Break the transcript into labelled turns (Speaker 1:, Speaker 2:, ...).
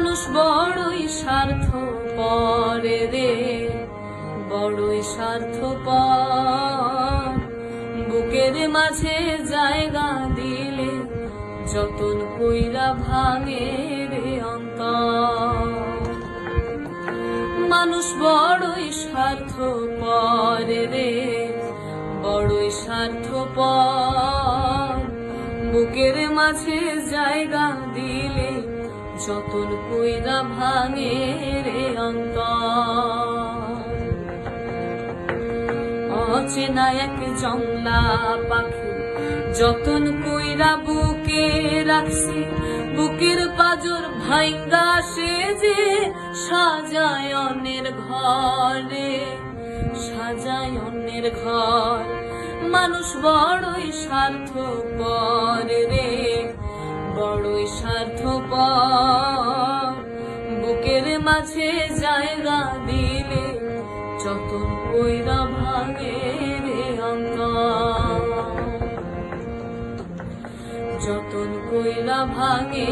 Speaker 1: মানুষ বড়ই স্বার্থপর রে, বড়ই স্বার্থপর। বুকের মাঝে জায়গা দিলে যতন কইরা ভাঙে রে অন্তর। মানুষ বড়ই স্বার্থপর রে, বড়ই স্বার্থপর। বুকের মাঝে জায়গা দিলে যতন কইরা ভাঙে রে অন্তর। অচেনা এক জংলা পাখি যতন কইরা বুকে রাখছি, বুকের পাজর ভাঙ্গা সে যে সাজায় অন্যের ঘরে, সাজায় অন্যের ঘর। মানুষ বড়ই স্বার্থপর রে, বড়ই স্বার্থপর। বুকের মাঝে জায়গা দিলে যতন কইরা ভাঙে রে অন্তর, যতন কইরা ভাঙে